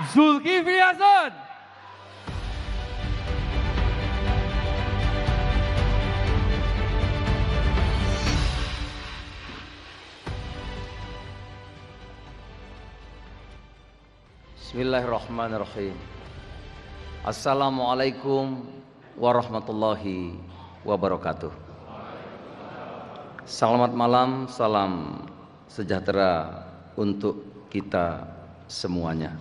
Zulkifli Hasan. Bismillahirrahmanirrahim. Assalamualaikum warahmatullahi wabarakatuh. Selamat malam, salam sejahtera untuk kita semuanya.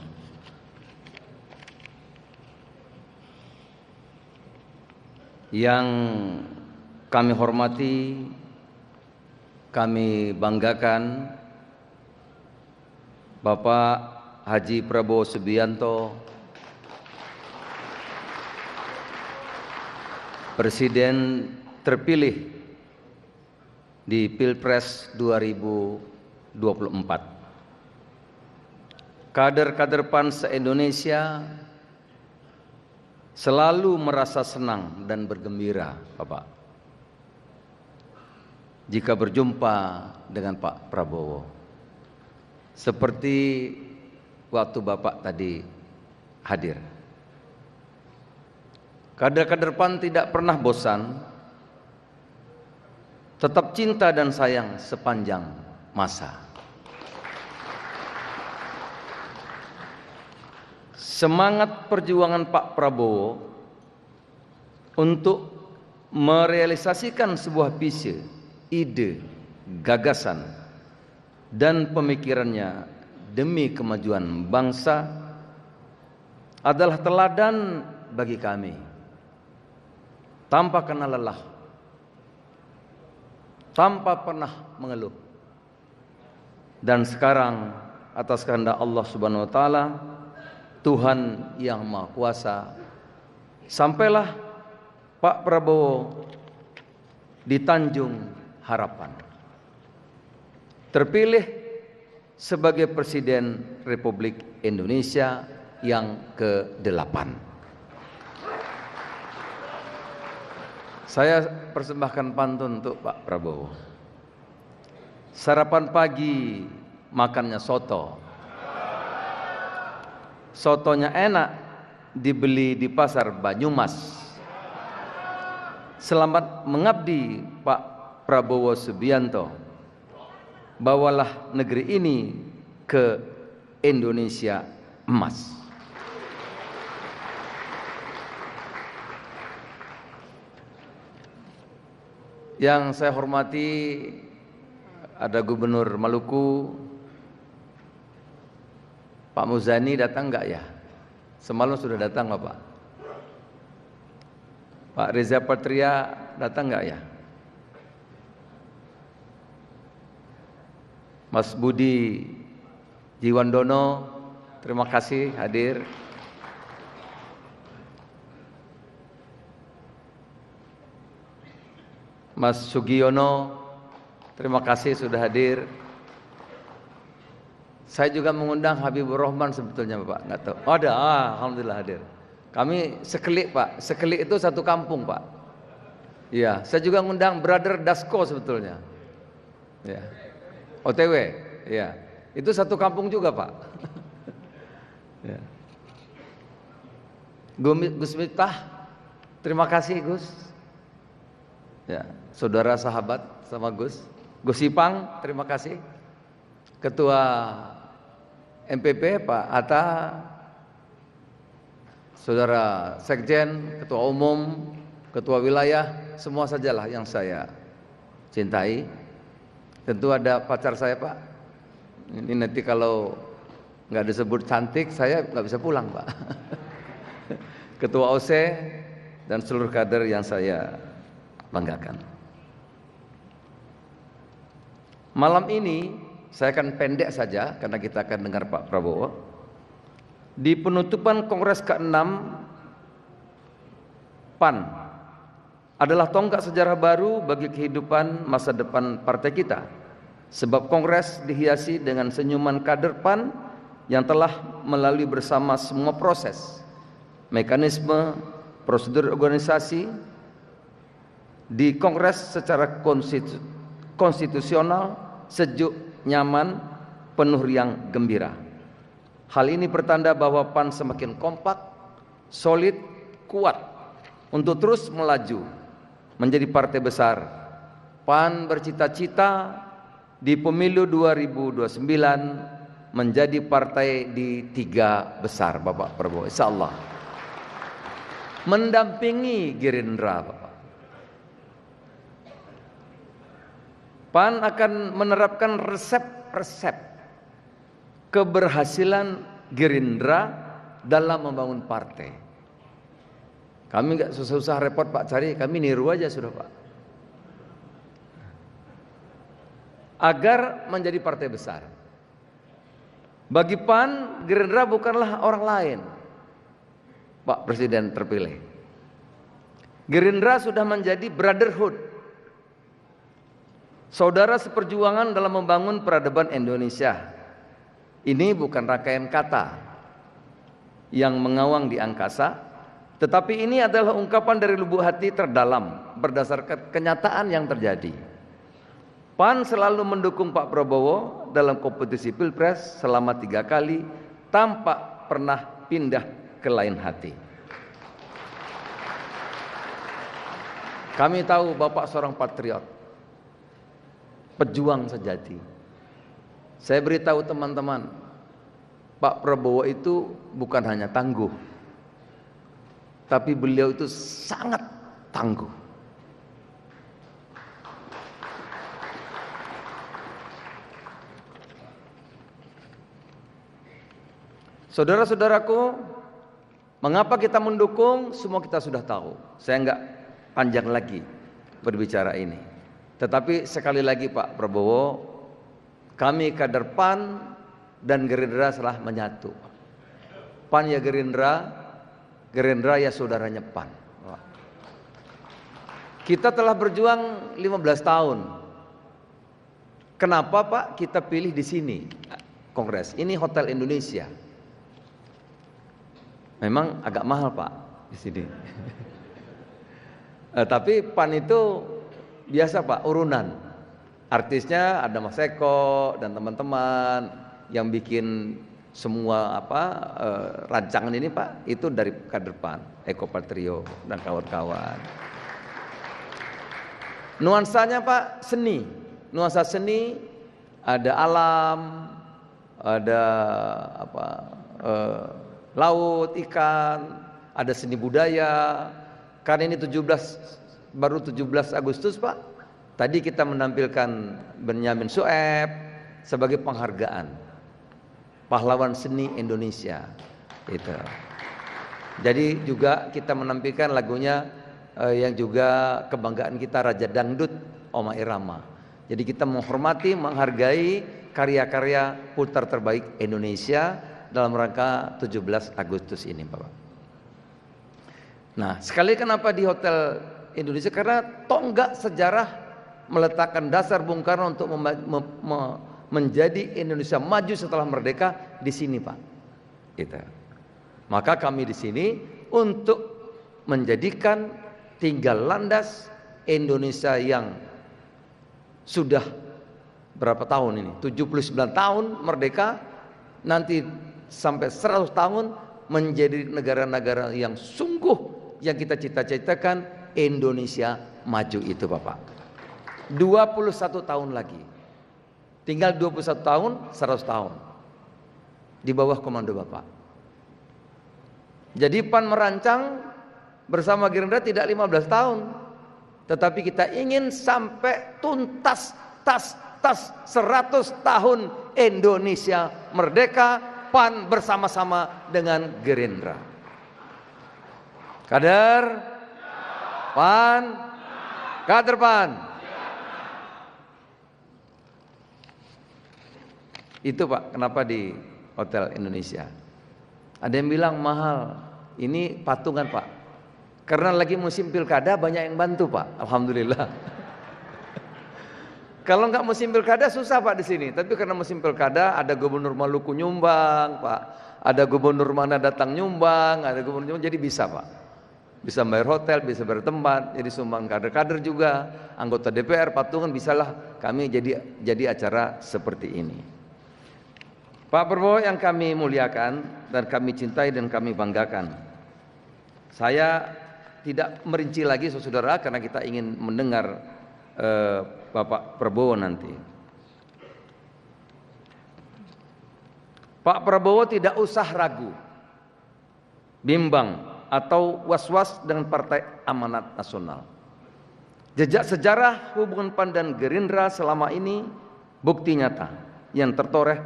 Yang kami hormati, kami banggakan Bapak Haji Prabowo Subianto, Presiden terpilih di Pilpres 2024. Kader-kader PAN se-Indonesia selalu merasa senang dan bergembira, Bapak, jika berjumpa dengan Pak Prabowo. Seperti waktu Bapak tadi hadir. Kader-kader PAN tidak pernah bosan, tetap cinta dan sayang sepanjang masa. Semangat perjuangan Pak Prabowo untuk merealisasikan sebuah visi, ide, gagasan, dan pemikirannya demi kemajuan bangsa adalah teladan bagi kami. Tanpa kenal lelah, tanpa pernah mengeluh. Dan sekarang atas kehendak Allah Subhanahu wa taala, Tuhan yang Maha Kuasa, sampailah Pak Prabowo di Tanjung Harapan, terpilih sebagai Presiden Republik Indonesia yang ke-8. Saya persembahkan pantun untuk Pak Prabowo. Sarapan pagi makannya soto. Sotonya enak, dibeli di pasar Banyumas. Selamat mengabdi Pak Prabowo Subianto. Bawalah negeri ini ke Indonesia emas. Yang saya hormati, ada Gubernur Maluku, Pak Muzani datang enggak ya? Semalam sudah datang Bapak. Pak Reza Patria datang enggak ya? Mas Budi Jiwandono, terima kasih hadir. Mas Sugiono, terima kasih sudah hadir. Saya juga mengundang Habibur Rahman sebetulnya Bapak, nggak tahu. Oh, ada, alhamdulillah hadir. Kami sekelik Pak, sekelik itu satu kampung Pak. Iya, saya juga mengundang Brother Dasko sebetulnya. Ya, OTW, ya, itu satu kampung juga Pak. Ya. Gus Miftah, terima kasih Gus. Ya, saudara sahabat sama Gus Ipang, terima kasih. Ketua MPP Pak Atta, saudara Sekjen, Ketua Umum, Ketua Wilayah, semua sajalah yang saya cintai. Tentu ada pacar saya Pak. Ini nanti kalau nggak disebut cantik, saya nggak bisa pulang Pak. Ketua OC dan seluruh kader yang saya banggakan. Malam ini saya akan pendek saja karena kita akan dengar Pak Prabowo. Di penutupan Kongres ke-6 PAN adalah tonggak sejarah baru bagi kehidupan masa depan partai kita. Sebab Kongres dihiasi dengan senyuman kader PAN yang telah melalui bersama semua proses, mekanisme, prosedur organisasi di Kongres secara konstitusional, sejuk, nyaman, penuh riang gembira. Hal ini pertanda bahwa PAN semakin kompak, solid, kuat untuk terus melaju menjadi partai besar. PAN bercita-cita di pemilu 2029 menjadi partai di 3 besar, Bapak Prabowo, insyaallah. Mendampingi Gerindra, Bapak. PAN akan menerapkan resep-resep keberhasilan Gerindra dalam membangun partai. Kami nggak susah-susah repot Pak cari, kami niru aja sudah Pak. Agar menjadi partai besar. Bagi PAN, Gerindra bukanlah orang lain, Pak Presiden terpilih. Gerindra sudah menjadi brotherhood, saudara seperjuangan dalam membangun peradaban Indonesia. Ini bukan rangkaian kata yang mengawang di angkasa, tetapi ini adalah ungkapan dari lubuk hati terdalam berdasarkan kenyataan yang terjadi. PAN selalu mendukung Pak Prabowo dalam kompetisi Pilpres selama 3 kali tanpa pernah pindah ke lain hati. Kami tahu Bapak seorang patriot, pejuang sejati. Saya beritahu teman-teman, Pak Prabowo itu bukan hanya tangguh, tapi beliau itu sangat tangguh. Saudara-saudaraku, mengapa kita mendukung? Semua kita sudah tahu. Saya enggak panjang lagi berbicara ini. Tetapi sekali lagi Pak Prabowo, kami kader PAN dan Gerindra telah menyatu. PAN ya Gerindra, Gerindra ya saudaranya PAN. Kita telah berjuang 15 tahun. Kenapa Pak kita pilih di sini Kongres? Ini Hotel Indonesia. Memang agak mahal Pak di sini. Tapi PAN itu biasa Pak, urunan. Artisnya ada Mas Eko dan teman-teman yang bikin semua rancangan ini Pak, itu dari kader PAN, Eko Patrio dan kawan-kawan. Nuansanya Pak seni, nuansa seni, ada alam, ada laut, ikan, ada seni budaya. Karena ini baru 17 Agustus Pak. Tadi kita menampilkan Benyamin Sueb sebagai penghargaan pahlawan seni Indonesia. Itu. Jadi juga kita menampilkan lagunya yang juga kebanggaan kita, Raja Dangdut Oma Irama. Jadi kita menghormati, menghargai karya-karya putar terbaik Indonesia dalam rangka 17 Agustus ini, Bapak. Nah, sekali kenapa di Hotel Indonesia? Karena tonggak sejarah meletakkan dasar Bung Karno untuk menjadi Indonesia maju setelah merdeka di sini, Pak. Gitu. Maka kami di sini untuk menjadikan tinggal landas Indonesia yang sudah berapa tahun ini? 79 tahun merdeka, nanti sampai 100 tahun menjadi negara-negara yang sungguh yang kita cita-citakan Indonesia maju itu, Bapak. 21 tahun lagi. Tinggal 21 tahun, 100 tahun. Di bawah komando Bapak. Jadi PAN merancang bersama Gerindra tidak 15 tahun. Tetapi kita ingin sampai tuntas 100 tahun Indonesia merdeka, PAN bersama-sama dengan Gerindra. Kader PAN, kader PAN. Itu Pak, kenapa di Hotel Indonesia? Ada yang bilang mahal. Ini patungan Pak. Karena lagi musim pilkada banyak yang bantu Pak. Alhamdulillah. Kalau nggak musim pilkada susah Pak di sini. Tapi karena musim pilkada ada gubernur Maluku nyumbang Pak. Ada gubernur mana datang nyumbang, ada gubernur nyumbang, jadi bisa Pak. Bisa bayar hotel, bisa bayar tempat, jadi sumbang kader-kader juga, anggota DPR patungan bisalah kami jadi acara seperti ini. Pak Prabowo yang kami muliakan dan kami cintai dan kami banggakan, saya tidak merinci lagi saudara karena kita ingin mendengar Bapak Prabowo nanti. Pak Prabowo tidak usah ragu, bimbang atau was-was dengan Partai Amanat Nasional. Jejak sejarah hubungan PAN dan Gerindra selama ini bukti nyata yang tertoreh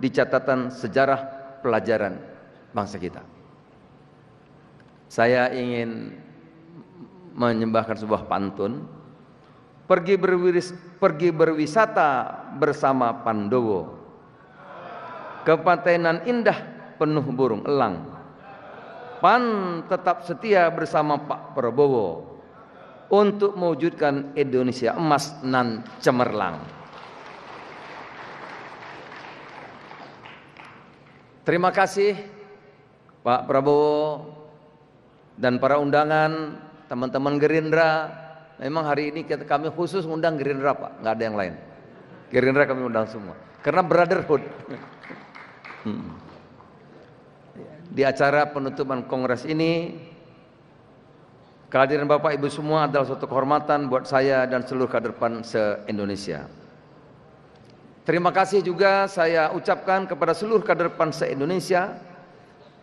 di catatan sejarah pelajaran bangsa kita. Saya ingin menyembahkan sebuah pantun. Pergi berwisata bersama Pandowo, ke pantai nan indah penuh burung elang. PAN tetap setia bersama Pak Prabowo untuk mewujudkan Indonesia emas nan cemerlang. Terima kasih Pak Prabowo dan para undangan, teman-teman Gerindra. Memang hari ini kami khusus undang Gerindra Pak, nggak ada yang lain. Gerindra kami undang semua, karena brotherhood. Di acara penutupan kongres ini, kehadiran Bapak Ibu semua adalah suatu kehormatan buat saya dan seluruh kader PAN se-Indonesia. Terima kasih juga saya ucapkan kepada seluruh kader PAN se-Indonesia.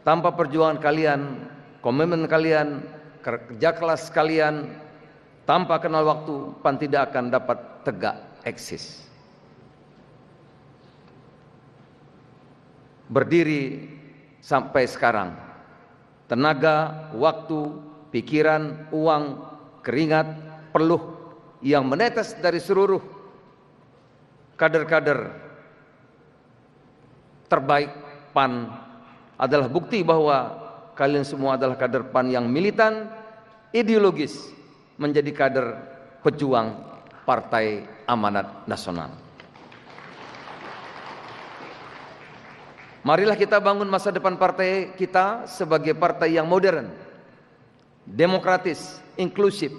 Tanpa perjuangan kalian, komitmen kalian, kerja keras kalian, tanpa kenal waktu, PAN tidak akan dapat tegak eksis. Berdiri sampai sekarang, tenaga, waktu, pikiran, uang, keringat, peluh yang menetes dari seluruh kader-kader terbaik PAN adalah bukti bahwa kalian semua adalah kader PAN yang militan, ideologis, menjadi kader pejuang Partai Amanat Nasional. Marilah kita bangun masa depan partai kita sebagai partai yang modern, demokratis, inklusif,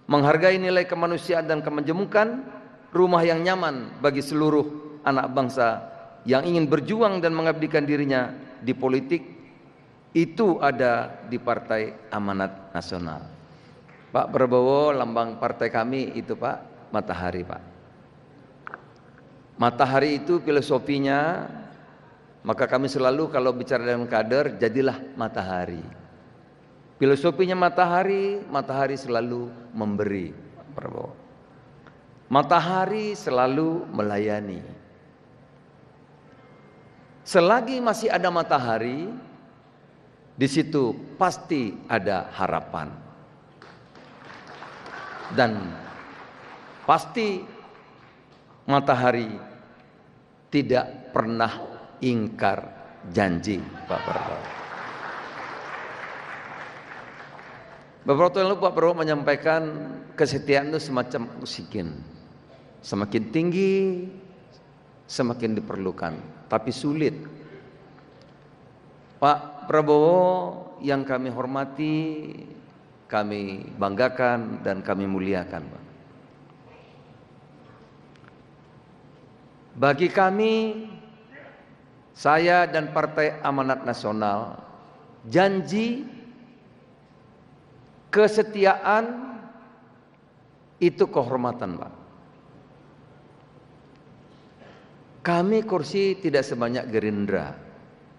menghargai nilai kemanusiaan dan kemajemukan, rumah yang nyaman bagi seluruh anak bangsa yang ingin berjuang dan mengabdikan dirinya di politik. Itu ada di Partai Amanat Nasional. Pak Prabowo, lambang partai kami itu Pak, matahari Pak. Matahari itu filosofinya, maka kami selalu kalau bicara dengan kader, jadilah matahari. Filosofinya matahari, matahari selalu memberi Pak Prabowo. Matahari selalu melayani. Selagi masih ada matahari, di situ pasti ada harapan. Dan pasti matahari tidak pernah ingkar janji Pak Prabowo. Beberapa tahun lalu Pak Prabowo menyampaikan kesetiaan itu semacam oksigen. Semakin tinggi, semakin diperlukan, tapi sulit. Pak Prabowo yang kami hormati, kami banggakan dan kami muliakan, Pak. Bagi kami, saya dan Partai Amanat Nasional, janji, kesetiaan itu kehormatan, Pak. Kami kursi tidak sebanyak Gerindra,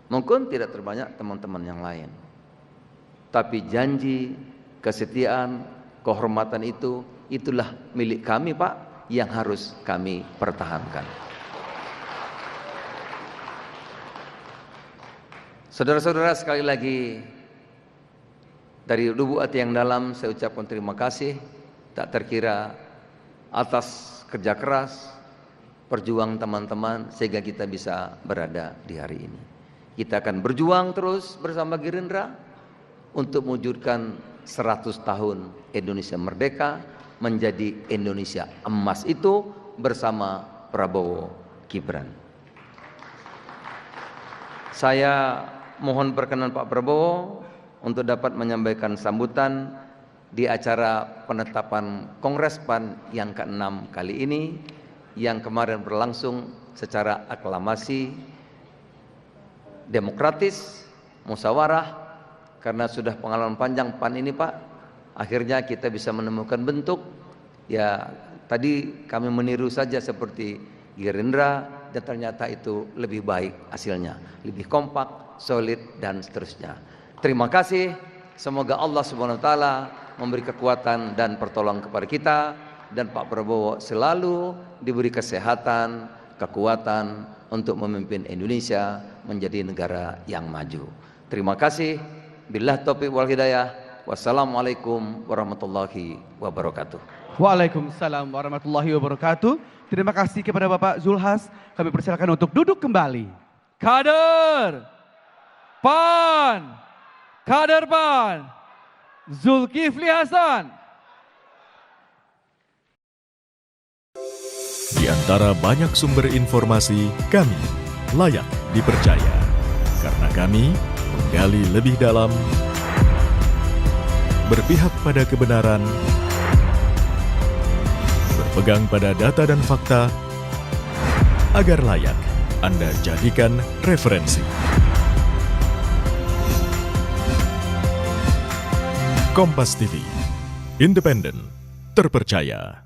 mungkin tidak terbanyak teman-teman yang lain, tapi janji, kesetiaan, kehormatan itu, itulah milik kami Pak, yang harus kami pertahankan. Saudara-saudara, sekali lagi dari lubuk hati yang dalam saya ucapkan terima kasih tak terkira atas kerja keras, perjuangan teman-teman sehingga kita bisa berada di hari ini. Kita akan berjuang terus bersama Gerindra untuk mewujudkan 100 tahun Indonesia merdeka menjadi Indonesia emas itu bersama Prabowo Gibran. Saya mohon perkenan Pak Prabowo untuk dapat menyampaikan sambutan di acara penetapan Kongres PAN yang ke-6 kali ini, yang kemarin berlangsung secara aklamasi demokratis, musyawarah. Karena sudah pengalaman panjang PAN ini Pak, akhirnya kita bisa menemukan bentuk. Ya tadi kami meniru saja seperti Gerindra, dan ternyata itu lebih baik hasilnya, lebih kompak, solid, dan seterusnya. Terima kasih. Semoga Allah Subhanahu wa taala memberi kekuatan dan pertolongan kepada kita, dan Pak Prabowo selalu diberi kesehatan, kekuatan untuk memimpin Indonesia menjadi negara yang maju. Terima kasih. Billah taufiq wal hidayah. Wassalamualaikum warahmatullahi wabarakatuh. Waalaikumsalam warahmatullahi wabarakatuh. Terima kasih kepada Bapak Zulhas. Kami persilakan untuk duduk kembali. Kader PAN, kader PAN, Zulkifli Hasan. Di antara banyak sumber informasi, kami layak dipercaya. Karena kami menggali lebih dalam, berpihak pada kebenaran, berpegang pada data dan fakta, agar layak Anda jadikan referensi. Kompas TV, independen, terpercaya.